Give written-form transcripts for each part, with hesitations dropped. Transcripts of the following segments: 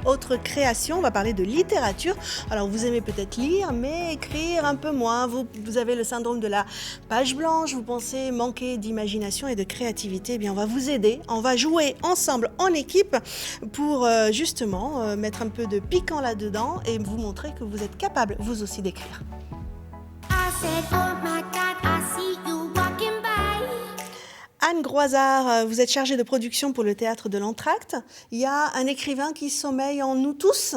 Autre création, on va parler de littérature. Alors vous aimez peut-être lire, mais écrire un peu moins. Vous avez le syndrome de la page blanche, vous pensez manquer d'imagination et de créativité. Eh bien, on va vous aider, on va jouer ensemble en équipe pour justement mettre un peu de piquant là-dedans et vous montrer que vous êtes capable vous aussi d'écrire. I said, oh my God, I see you walking by. Anne Groisard, vous êtes chargée de production pour le Théâtre de l'Entracte. Il y a un écrivain qui sommeille en nous tous.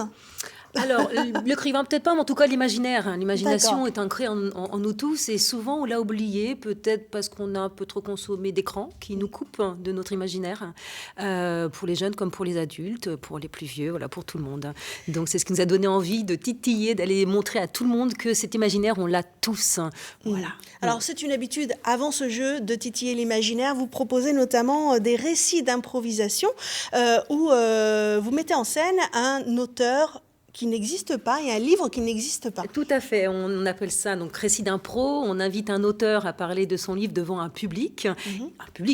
Alors, l'écrivain peut-être pas, mais en tout cas l'imaginaire. L'imagination D'accord. est ancrée en nous tous et souvent on l'a oublié, peut-être parce qu'on a un peu trop consommé d'écran qui nous coupe de notre imaginaire, pour les jeunes comme pour les adultes, pour les plus vieux, voilà, pour tout le monde. Donc c'est ce qui nous a donné envie de titiller, d'aller montrer à tout le monde que cet imaginaire, on l'a tous. Voilà. Alors c'est une habitude, avant ce jeu de titiller l'imaginaire, vous proposez notamment des récits d'improvisation où vous mettez en scène un auteur qui n'existe pas et un livre qui n'existe pas. Tout à fait, on appelle ça donc récit d'impro. On invite un auteur à parler de son livre devant un public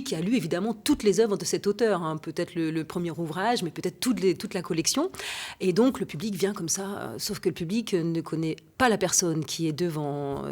qui a lu évidemment toutes les œuvres de cet auteur, peut-être le premier ouvrage, mais peut-être toute la collection. Et donc le public vient comme ça, sauf que le public ne connaît pas la personne qui est devant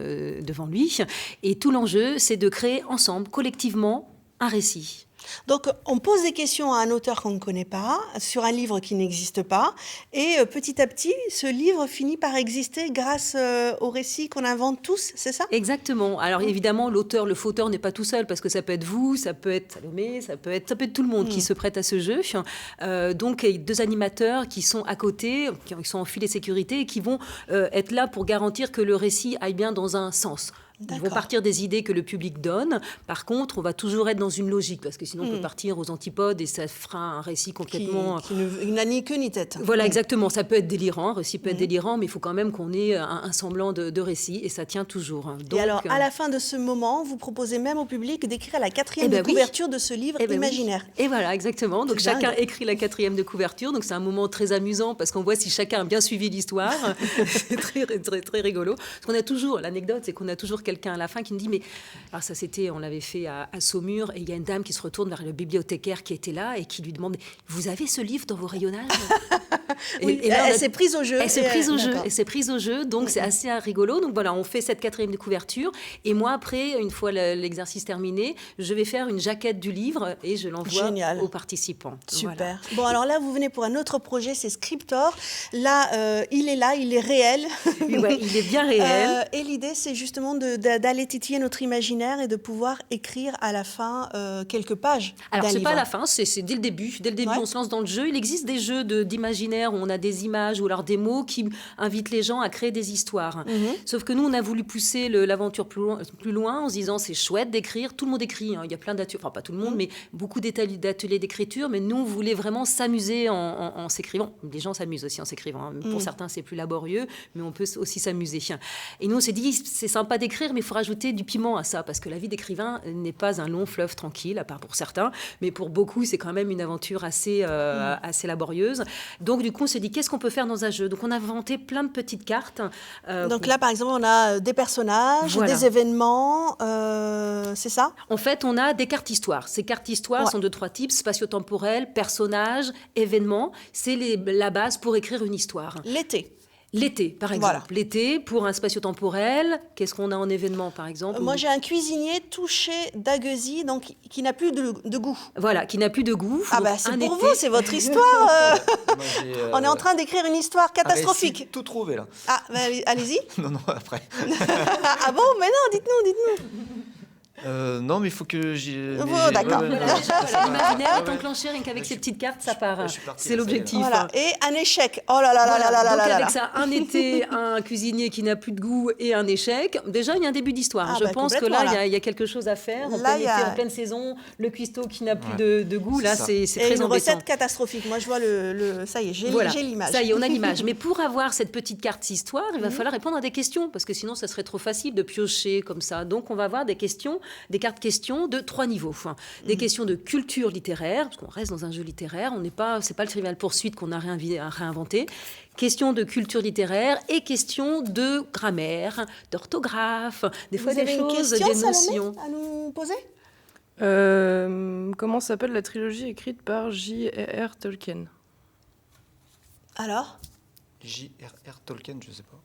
lui. Et tout l'enjeu, c'est de créer ensemble, collectivement, un récit. Donc on pose des questions à un auteur qu'on ne connaît pas, sur un livre qui n'existe pas, et petit à petit, ce livre finit par exister grâce au récit qu'on invente tous, c'est ça ? Exactement. Alors évidemment, le fauteur n'est pas tout seul, parce que ça peut être vous, ça peut être Salomé, ça peut être tout le monde qui se prête à ce jeu. Donc il y a deux animateurs qui sont à côté, qui sont en filet sécurité, et qui vont être là pour garantir que le récit aille bien dans un sens. Ils vont partir des idées que le public donne. Par contre, on va toujours être dans une logique, parce que sinon on peut partir aux antipodes et ça fera un récit complètement... Qui n'a ni queue ni tête. Voilà, exactement. Ça peut être délirant, un récit peut être délirant, mais il faut quand même qu'on ait un semblant de récit, et ça tient toujours. Donc, et alors, à la fin de ce moment, vous proposez même au public d'écrire la quatrième de couverture de ce livre imaginaire. Oui. Et voilà, exactement. Donc chacun écrit la quatrième de couverture, donc c'est un moment très amusant, parce qu'on voit si chacun a bien suivi l'histoire. C'est très, très, très rigolo. Parce qu'on a toujours, l'anecdote, c'est qu'on a toujours quelqu'un à la fin qui nous dit, mais alors ça c'était, on l'avait fait à Saumur, et il y a une dame qui se retourne vers le bibliothécaire qui était là et qui lui demande, vous avez ce livre dans vos rayonnages? Oui, et là, elle s'est prise au jeu. Elle s'est prise au jeu, donc c'est assez rigolo. Donc voilà, on fait cette quatrième de couverture, et moi après, une fois l'exercice terminé, je vais faire une jaquette du livre et je l'envoie aux participants. Super. Voilà. Bon, alors là, vous venez pour un autre projet, c'est Scriptor. Là, il est réel. Ouais, il est bien réel. Et l'idée, c'est justement d'aller titiller notre imaginaire et de pouvoir écrire à la fin quelques pages. Alors, c'est pas à la fin, c'est dès le début. Dès le début, on se lance dans le jeu. Il existe des jeux d'imaginaire où on a des images ou alors des mots qui invitent les gens à créer des histoires. Sauf que nous, on a voulu pousser l'aventure plus loin en se disant, c'est chouette d'écrire. Tout le monde écrit. Il y a plein d'ateliers, enfin pas tout le monde, mais beaucoup d'ateliers d'écriture. Mais nous, on voulait vraiment s'amuser en s'écrivant. Les gens s'amusent aussi en s'écrivant. Pour certains, c'est plus laborieux, mais on peut aussi s'amuser. Et nous, on s'est dit, c'est sympa d'écrire, mais il faut rajouter du piment à ça, parce que la vie d'écrivain n'est pas un long fleuve tranquille, à part pour certains, mais pour beaucoup, c'est quand même une aventure assez laborieuse. Donc, du coup, on s'est dit, qu'est-ce qu'on peut faire dans un jeu? Donc, on a inventé plein de petites cartes. Donc là, par exemple, on a des personnages, des événements, c'est ça? En fait, on a des cartes histoires. Ces cartes histoires sont de 3 types, spatio-temporel, personnages, événements. C'est la base pour écrire une histoire. L'été, par exemple. Voilà. L'été, pour un spatio-temporel, qu'est-ce qu'on a en événement, par exemple? Moi, j'ai un cuisinier touché d'agueusie, donc qui n'a plus de goût. Voilà, qui n'a plus de goût. Ah bah, c'est pour vous, c'est votre histoire. On est en train d'écrire une histoire catastrophique. Tout trouvé, là. Ah, bah, allez-y. Non, après. Ah bon? Mais non, dites-nous. Non, mais il faut que j'y... D'accord. L'imaginaire est enclenché rien qu'avec ces petites cartes, ça part. C'est l'objectif. Voilà. Et un échec. Oh là là là là là là. Donc avec ça, un été, un cuisinier qui n'a plus de goût et un échec. Déjà, il y a un début d'histoire. Je pense que là, il y a quelque chose à faire. En pleine saison, le cuistot qui n'a plus de goût, là, c'est très embêtant. Une recette catastrophique. Moi, je vois ça y est, j'ai l'image. Ça y est, on a l'image. Mais pour avoir cette petite carte histoire, il va falloir répondre à des questions, parce que sinon, ça serait trop facile de piocher comme ça. Donc, on va avoir des cartes questions de 3 niveaux. Des questions de culture littéraire, parce qu'on reste dans un jeu littéraire, c'est pas le Trivial Pursuit qu'on a réinventé. Questions de culture littéraire et questions de grammaire, d'orthographe, des fois des choses, des notions. À nous poser? Comment s'appelle la trilogie écrite par J.R.R. Tolkien? Alors, J.R.R. Tolkien, je sais pas.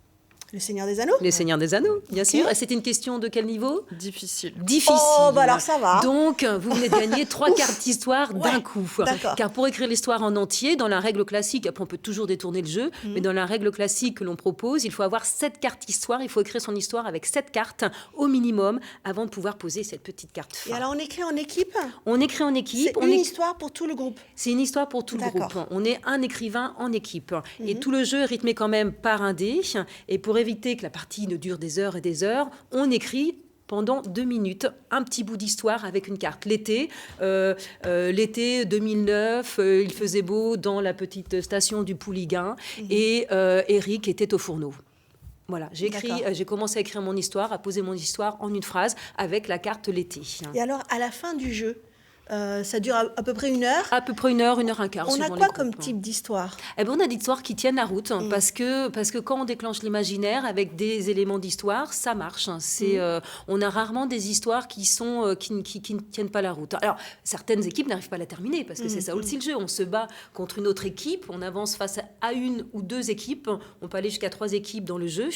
Le Seigneur des Anneaux? Les Seigneurs des Anneaux, bien Ok. sûr. Et c'était une question de quel niveau? Difficile. Difficile. Oh, bah alors ça va. Donc, vous venez de gagner 3 cartes d'histoire d'un Ouais, coup. d'accord. Car pour écrire l'histoire en entier, dans la règle classique, après on peut toujours détourner le jeu, mais dans la règle classique que l'on propose, il faut avoir 7 cartes histoire. Il faut écrire son histoire avec 7 cartes au minimum avant de pouvoir poser cette petite carte Et fin. alors, on écrit en équipe? On écrit en C'est équipe. une histoire pour tout le groupe. C'est une histoire pour tout le D'accord. groupe. On est un écrivain en équipe. Et tout le jeu est rythmé quand même par un dé. Et pour éviter que la partie ne dure des heures et des heures, on écrit pendant 2 minutes un petit bout d'histoire avec une carte. L'été 2009, il faisait beau dans la petite station du Pouliguen et Eric était au fourneau. Voilà, D'accord. j'ai commencé à écrire mon histoire, à poser mon histoire en une phrase avec la carte l'été. Et alors, à la fin du jeu, ça dure à peu près 1 heure. À peu près 1 heure, 1h15. On a suivant quoi les comme groupes. type d'histoire? Eh ben, on a des histoires qui tiennent la route parce que quand on déclenche l'imaginaire avec des éléments d'histoire, ça marche. On a rarement des histoires qui ne tiennent pas la route. Alors, certaines équipes n'arrivent pas à la terminer parce que c'est ça aussi le jeu. On se bat contre une autre équipe, on avance face à 1 ou 2 équipes. On peut aller jusqu'à 3 équipes dans le jeu.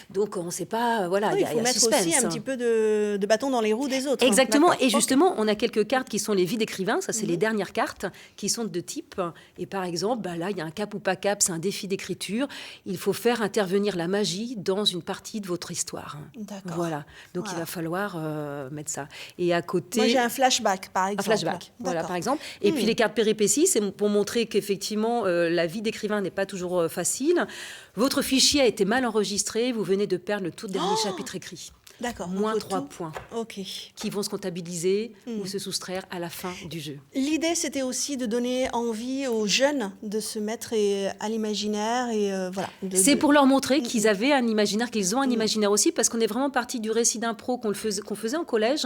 Donc, on ne sait pas. Voilà, Oui, il y il a faut mettre suspense. aussi un petit peu de bâton dans les roues des autres. Exactement. D'accord. Et Ok. justement, on a quelques cartes qui sont les vies d'écrivain. Ça, c'est les dernières cartes qui sont de type. Et par exemple, bah là, il y a un cap ou pas cap. C'est un défi d'écriture. Il faut faire intervenir la magie dans une partie de votre histoire. D'accord. Voilà. Donc, Voilà. il va falloir mettre ça. Et à côté... Moi, j'ai un flashback, par exemple. Un flashback, voilà, D'accord. par exemple. Et puis les cartes péripéties, c'est pour montrer qu'effectivement, la vie d'écrivain n'est pas toujours facile. Votre fichier a été mal enregistré, vous venez de perdre le tout dernier chapitre écrit. D'accord. Moins donc, 3 tout- points Ok. qui vont se comptabiliser ou se soustraire à la fin du jeu. L'idée, c'était aussi de donner envie aux jeunes de se mettre à l'imaginaire et voilà. C'est pour leur montrer qu'ils avaient un imaginaire, qu'ils ont un imaginaire aussi, parce qu'on est vraiment parti du récit d'impro qu'on faisait en collège,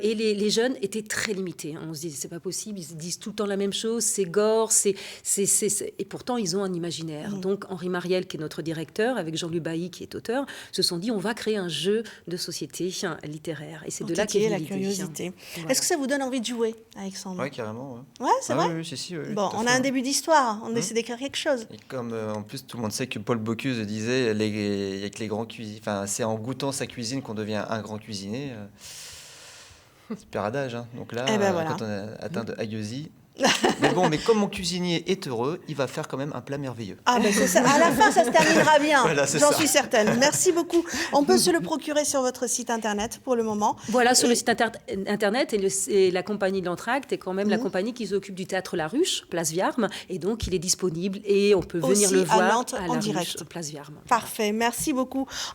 et les jeunes étaient très limités. On se disait, c'est pas possible, ils disent tout le temps la même chose, c'est gore, et pourtant ils ont un imaginaire. Donc Henri Mariel, qui est notre directeur, avec Jean-Louis Bailly, qui est auteur, se sont dit, on va créer un jeu de société littéraire. Et c'est de là qu'est titiller venue la l'idée. curiosité. Voilà. Est-ce que ça vous donne envie de jouer, Alexandre? Ouais, carrément. Ouais, Ouais, c'est vrai. Oui, si, oui, Bon, tout à on fait, a un ouais. début d'histoire. On essaie d'écrire quelque chose. Et comme en plus tout le monde sait que Paul Bocuse disait avec les grands cuisiniers, enfin c'est en goûtant sa cuisine qu'on devient un grand cuisinier. C'est père adage, hein. Donc là, Eh ben voilà. quand on est atteint de aïeusie. Mais comme mon cuisinier est heureux, il va faire quand même un plat merveilleux. Ah ben c'est ça. À la fin, ça se terminera bien. Voilà, c'est J'en ça. suis certaine. Merci beaucoup. On peut se le procurer sur votre site internet pour le moment. Voilà, sur Et- le site internet, et la compagnie de l'Entracte est quand même la compagnie qui s'occupe du théâtre La Ruche, place Viarme, et donc il est disponible et on peut venir Aussi le à voir Nantes, à en La direct. Ruche, place Viarme. Parfait. Merci beaucoup.